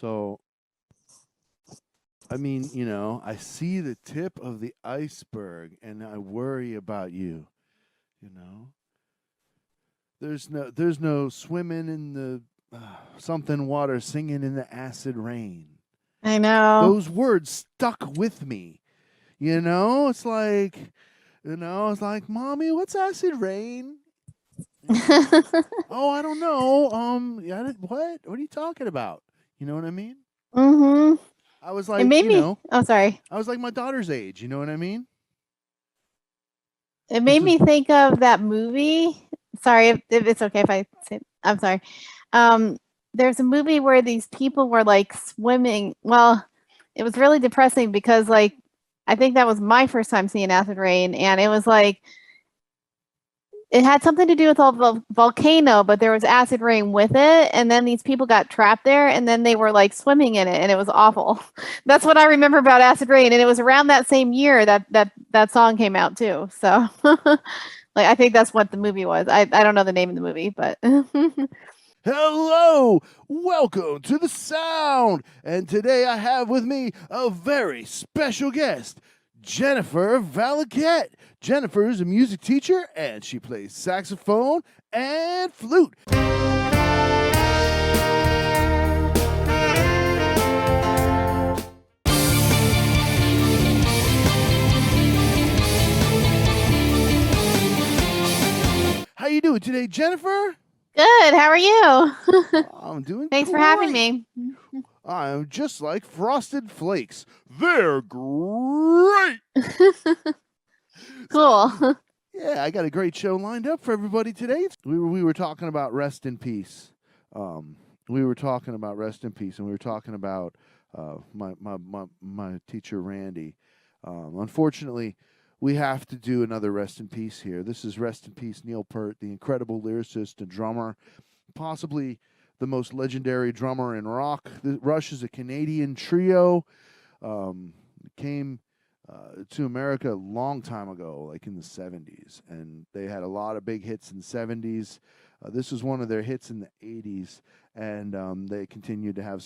So, I mean, I see the tip of the iceberg and I worry about you, you know. There's no swimming in the something water, singing in the acid rain. I know. Those words stuck with me. It's like, "Mommy, what's acid rain?" You know? "Oh, I don't know. What? What are you talking about?" You know what I mean? Mhm. I was It like, made me Oh, sorry. I was like my daughter's age, you know what I mean? It This made was me think of that movie. Sorry if it's okay if I say I'm sorry. Um, there's a movie where these people were, like, swimming well, it was really depressing because, like, I think that was my first time seeing acid rain, and it was, like it had something to do with a volcano, but there was acid rain with it, and then these people got trapped there, and then they were, like, swimming in it, and it was awful. That's what I remember about acid rain, and it was around that same year that song came out too, so, like, I think that's what the movie was. I don't know the name of the movie, but Hello, welcome to the sound. And today I have with me a very special guest, Jennifer Valaquette. Jennifer is a music teacher and she plays saxophone and flute. How you doing today, Jennifer? Good, how are you? I'm doing Thanks for having great. me. I'm just like Frosted Flakes. They're great. Cool. Yeah, I got a great show lined up for everybody today. We were talking about rest in peace. We were talking about rest in peace, and we were talking about my teacher Randy. Unfortunately, we have to do another rest in peace here. This is rest in peace Neil Peart, the incredible lyricist and drummer, possibly the most legendary drummer in rock. Rush is a Canadian trio. Came to America a long time ago, like in the 70s, and they had a lot of big hits in the 70s. This was one of their hits in the 80s, and they continued to have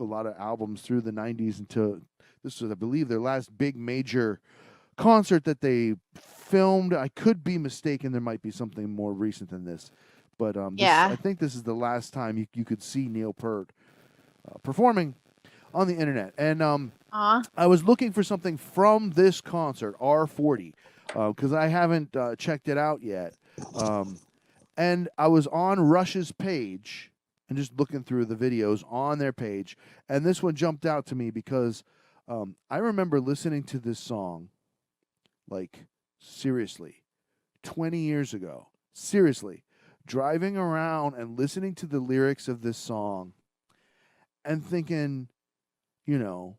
a lot of albums through the 90s until this was, I believe, their last big major concert that they filmed. I could be mistaken. There might be something more recent than this. But Yeah. I think this is the last time you could see Neil Peart performing on the internet. And Aw. I was looking for something from this concert, R40, because I haven't checked it out yet. And I was on Rush's page and just looking through the videos on their page. And this one jumped out to me because I remember listening to this song, like, seriously, 20 years ago. Seriously. Driving around and listening to the lyrics of this song and thinking, you know,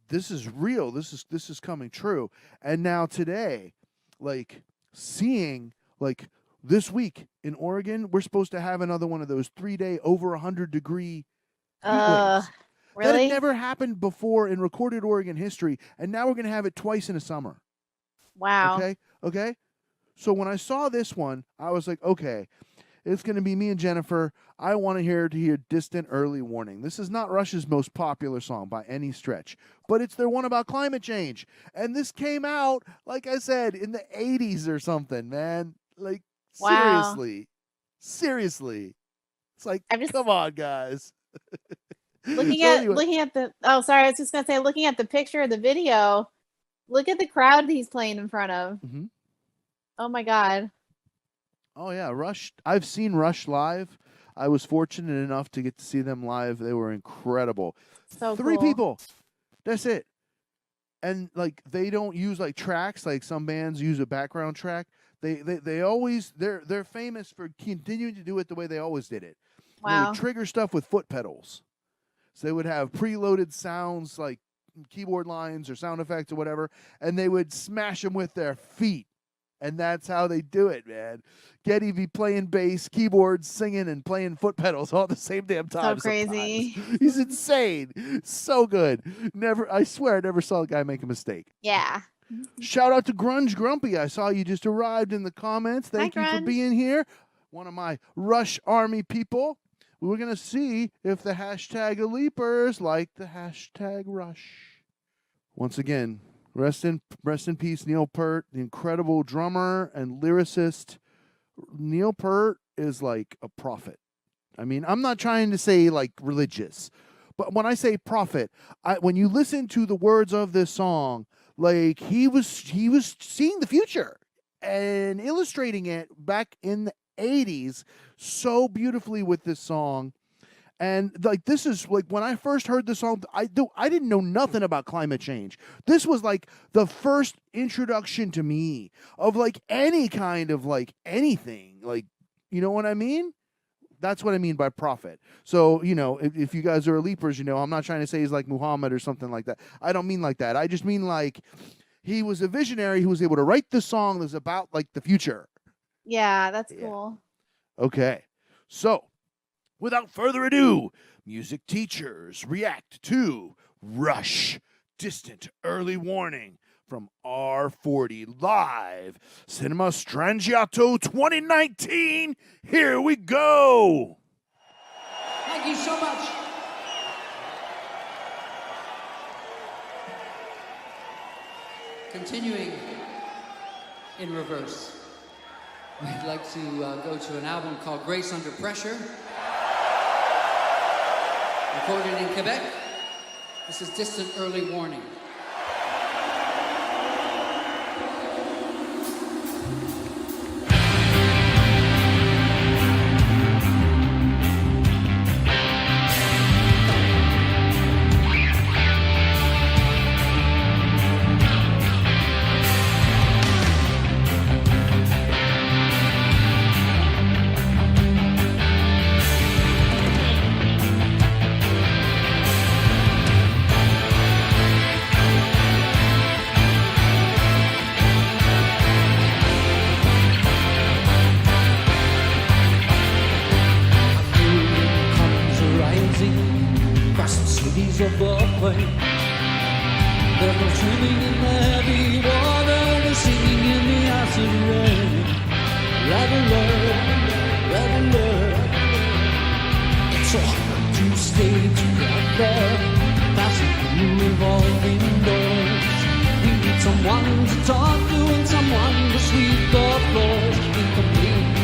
this is real. This is coming true. And now today, like, seeing, like, this week in Oregon, we're supposed to have another one of those 3-day over 100-degree heat waves. That had Really? never happened before in recorded Oregon history, and now we're going to have it twice in a summer. Wow. Okay. So when I saw this one, I was like, okay, it's going to be me and Jennifer. I want to hear Distant Early Warning. This is not Rush's most popular song by any stretch, but it's their one about climate change. And this came out, like I said, in the 80s or something, man. Like, Wow. seriously. Seriously. It's like, I'm just come on, guys. looking So at anyway, looking at the oh, sorry, I was just gonna say looking at the picture of the video, look at the crowd he's playing in front of. mhm. Oh my god. Oh yeah, Rush. I've seen Rush live. I was fortunate enough to get to see them live. They were incredible. So Three cool. people. That's it. And like they don't use like tracks like some bands use a background track. They always they're famous for continuing to do it the way they always did it. They would Wow. trigger stuff with foot pedals. So they would have preloaded sounds like keyboard lines or sound effects or whatever, and they would smash them with their feet. And that's how they do it, man. Getty be playing bass, keyboards, singing, and playing foot pedals all at the same damn So time sometimes. crazy. He's insane. So good. I swear I never saw a guy make a mistake. Yeah. Shout out to Grunge Grumpy. I saw you just arrived in the comments. Hi, Thank you for Grunge. being here. One of my Rush Army people. we're going to see if the hashtag Leapers like the hashtag Rush. Once again, rest in peace, Neil Peart, the incredible drummer and lyricist. Neil Peart is like a prophet. I mean, I'm not trying to say like religious, but when I say prophet, when you listen to the words of this song, like he was seeing the future and illustrating it back in the 80s so beautifully with this song. And like this is like when I first heard the song, I didn't know nothing about climate change. This was like the first introduction to me of like any kind of like anything, like, you know what I mean? That's what I mean by prophet. So, you know, if you guys are Leapers, you know, I'm not trying to say he's like Muhammad or something like that. I don't mean like that. I just mean like he was a visionary who was able to write this song that's about like the future. Yeah, that's cool. Okay. So, without further ado, music teachers react to Rush, Distant Early Warning from R40 Live, Cinema Strangiato 2019. Here we go. Thank you so much. Continuing in reverse, we'd like to go to an album called Grace Under Pressure, recorded in Quebec. This is Distant Early Warning. Of the plain. There's no swimming in the heavy water, no singing in the acid rain. Lavender, it's so hard to stay together, passing through revolving doors. We need someone to talk to and someone to sweep the floors. Incomplete.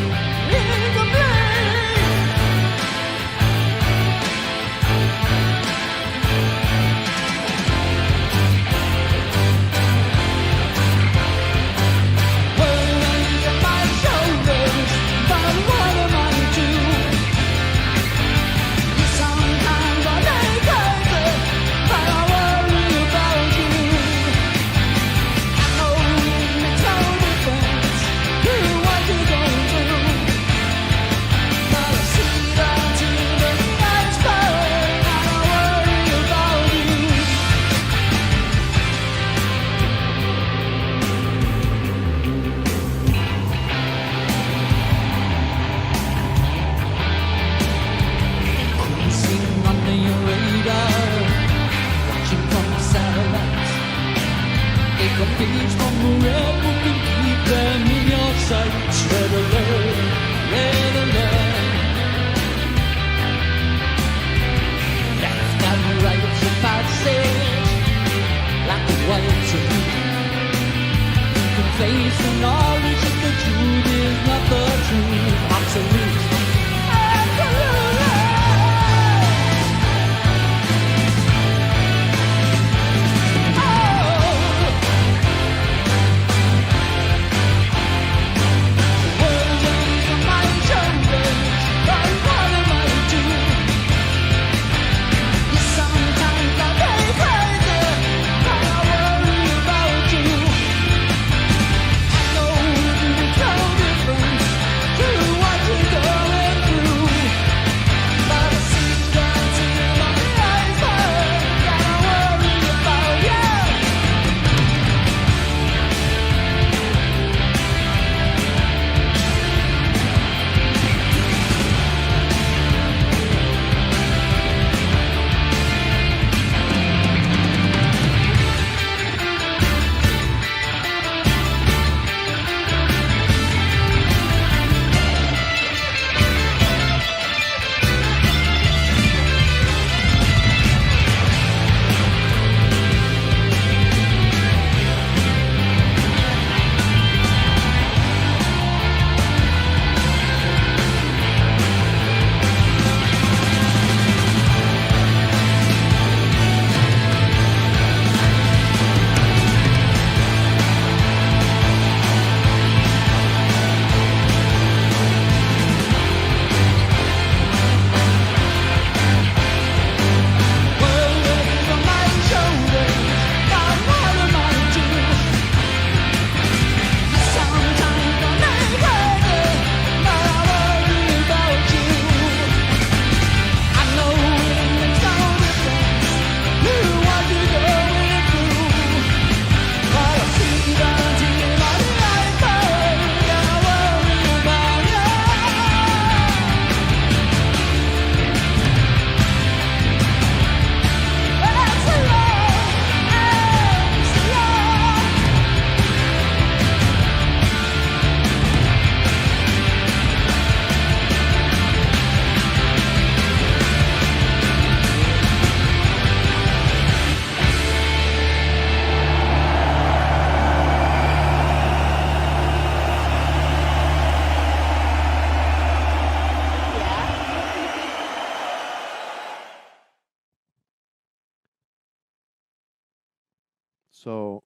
So,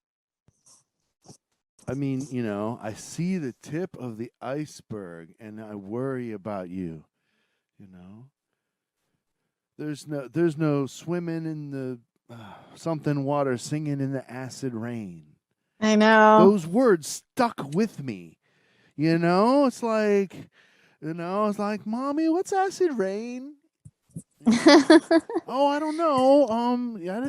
I mean, I see the tip of the iceberg and I worry about you, you know. There's no swimming in the something water, singing in the acid rain. I know. Those words stuck with me. It's like, Mommy, what's acid rain? Oh, I don't know.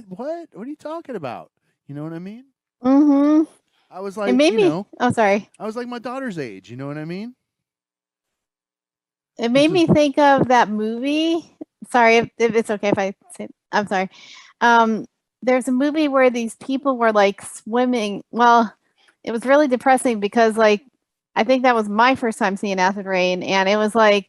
What? What are you talking about? You know what I mean? Mm-hmm. I was It like, made me. Oh, sorry. I was like my daughter's age. You know what I mean? It made me think of that movie. Sorry if it's okay if I say. I'm sorry. Um, there's a movie where these people were like swimming. Well, it was really depressing because like I think that was my first time seeing acid rain, and it was like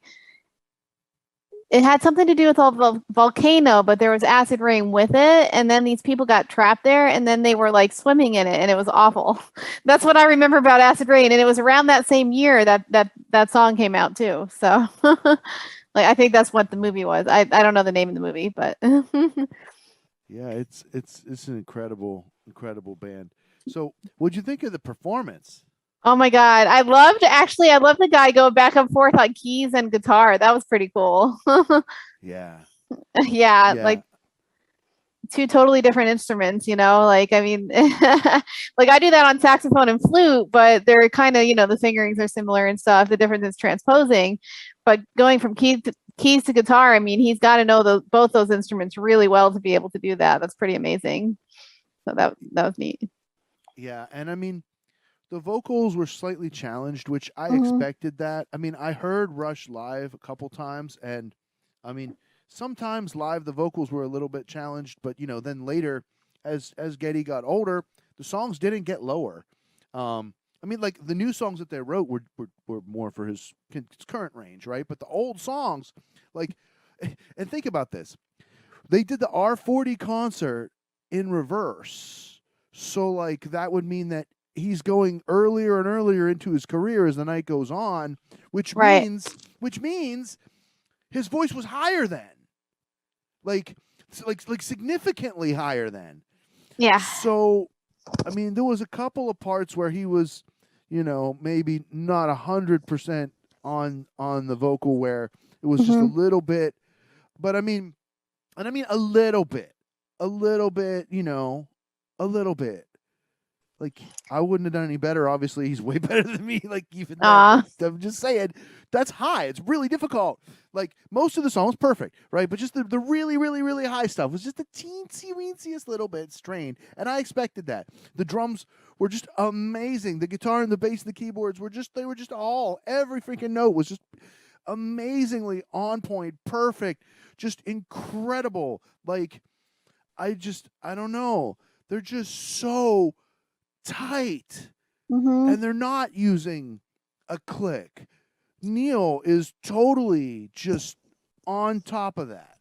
it had something to do with a volcano, but there was acid rain with it, and then these people got trapped there, and then they were like swimming in it, and it was awful. That's what I remember about acid rain, and it was around that same year that song came out too. So, like I think that's what the movie was. I don't know the name of the movie, but Yeah, it's an incredible band. So, what'd you think of the performance? oh my god, I loved the guy going back and forth on keys and guitar. That was pretty cool. Yeah. Yeah, Yeah. like two totally different instruments, like I mean like I do that on saxophone and flute, but they're kind of, the fingerings are similar and stuff. The difference is transposing, but going from keys to guitar, I mean, he's got to know both those instruments really well to be able to do that. That's pretty amazing. So that was neat. Yeah, and I mean, the vocals were slightly challenged, which I Mhm. expected that. I mean, I heard Rush live a couple times, and I mean, sometimes live the vocals were a little bit challenged, but then later, as Geddy got older, the songs didn't get lower. I mean, like the new songs that they wrote were more for his current range, right? But the old songs, like, and think about this, they did the R40 concert in reverse, so like that would mean that he's going earlier and earlier into his career as the night goes on, which Right. means his voice was higher then, like significantly higher then. Yeah. So, I mean, there was a couple of parts where he was, maybe not 100% on the vocal, where it was just a Mhm. little bit, but I mean a little bit, a little bit, a little bit. Like, I wouldn't have done any better. Obviously, he's way better than me. Like, even then, I'm just saying, that's high. It's really difficult. Like, most of the song was perfect, right? But just the really, really, really high stuff was just the teensy-weенsiest little bit strained. And I expected that. The drums were just amazing. The guitar and the bass and the keyboards were just every freaking note was just amazingly on point, perfect, just incredible. Like, I don't know. They're just so tight, Mhm. and they're not using a click. Neil is totally just on top of that,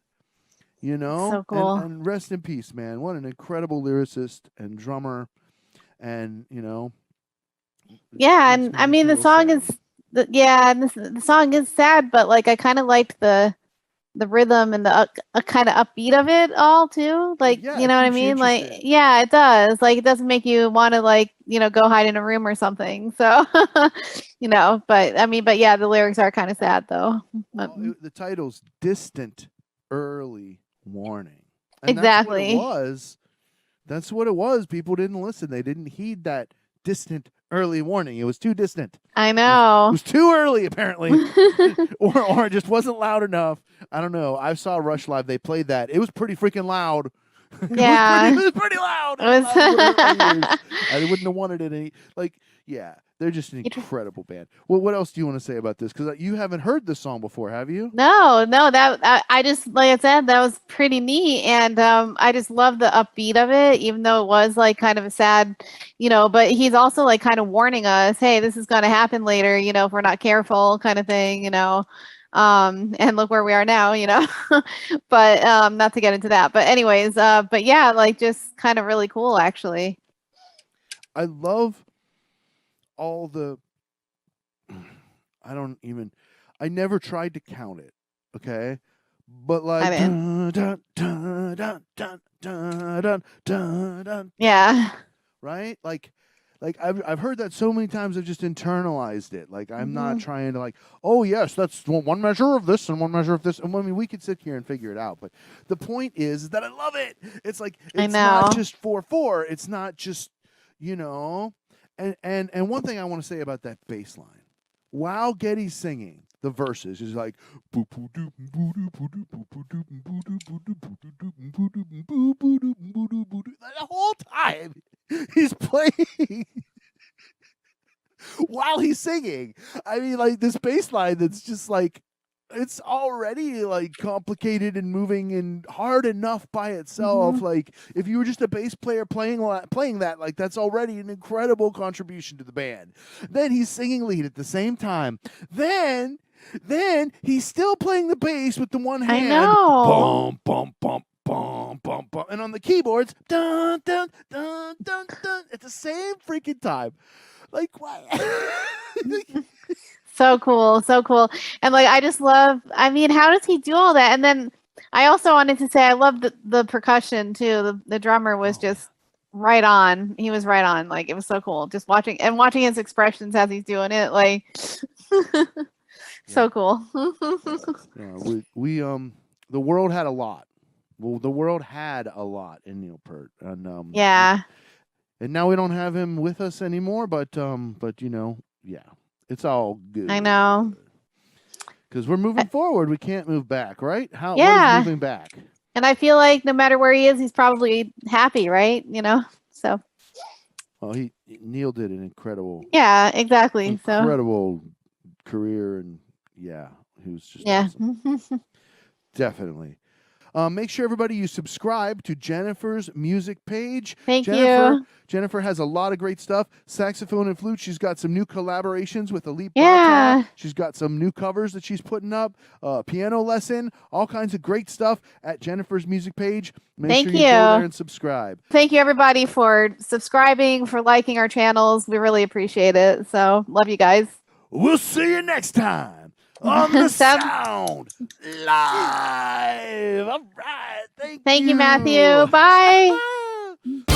So cool. and rest in peace, man. What an incredible lyricist and drummer, and Yeah, makes and me- I makes mean me the real song sad. is the song is sad, but like I kind of liked the rhythm and the kind of upbeat of it all too. Like, Yeah, you it know what I keeps you mean? Like, interested. yeah, it does. Like, it doesn't make you want to like, go hide in a room or something. So, but yeah, the lyrics are kind of sad though. But, Well, the title's Distant Early Warning. And that's what it exactly. was. That's what it was. People didn't listen. They didn't heed that distant early warning. It was too distant. I It know. was too early, apparently. or it just wasn't loud enough. I don't know. I saw Rush live. They played that. It was pretty freaking loud. Yeah. It was pretty loud. It was- Loud as would hurt my ears. I wouldn't have wanted it any. Like, yeah, they're just an You tr- incredible band. Well, what else do you want to say about this? Because you haven't heard this song before, have you? No, that I just like I said, that was pretty neat, and I just love the upbeat of it, even though it was like kind of a sad, But he's also like kind of warning us, hey, this is going to happen later, if we're not careful, kind of thing, and look where we are now, But not to get into that, but anyways, but yeah, like just kind of really cool, actually. I love all the. I never tried to count it, okay? But like, I mean, dun, dun, dun, dun, dun, dun, dun, dun, dun. yeah. right? Like I've heard that so many times. I've just internalized it. Like I'm not trying to like, oh yes, that's one measure of this and one measure of this. And I mean, we could sit here and figure it out. But the point is that I love it. It's like it's not just 4/4. It's not just And one thing I want to say about that bass line, while Getty's singing the verses, is like the whole time he's playing while he's singing. I mean, like this bass line that's just like it's already like complicated and moving and hard enough by itself. Like if you were just a bass player playing that, like that's already an incredible contribution to the band. Then he's singing lead at the same time. Then he's still playing the bass with the one hand. I know. Bum, bum, bum, bum, bum. And on the keyboards, dun, dun, dun, dun, dun, at the same freaking time. Like, what? So cool. So cool. And like, I just love, I mean, how does he do all that? And then I also wanted to say, I love the percussion too. The drummer was just right on. He was right on. Like, it was so cool. Just watching his expressions as he's doing it. Like, so cool. Yeah, we the world had a lot. Well, the world had a lot in Neil Peart, and yeah. And now we don't have him with us anymore. But yeah, it's all good. I know. Because we're moving forward, we can't move back, right? What Yeah. is moving back? And I feel like no matter where he is, he's probably happy, right? So. Well, Neil did an incredible. Yeah, exactly. Incredible career, and yeah, he was just awesome. Definitely. Make sure everybody you subscribe to Jennifer's music page. Thank you. Jennifer has a lot of great stuff. Saxophone and flute. She's got some new collaborations with Elite. Yeah. She's got some new covers that she's putting up. Piano lesson. All kinds of great stuff at Jennifer's music page. Make sure you go there and subscribe. Thank you, everybody, for subscribing, for liking our channels. We really appreciate it. So, love you guys. We'll see you next time on the Sound Live. All right. Thank you. Thank you, Matthew. Bye.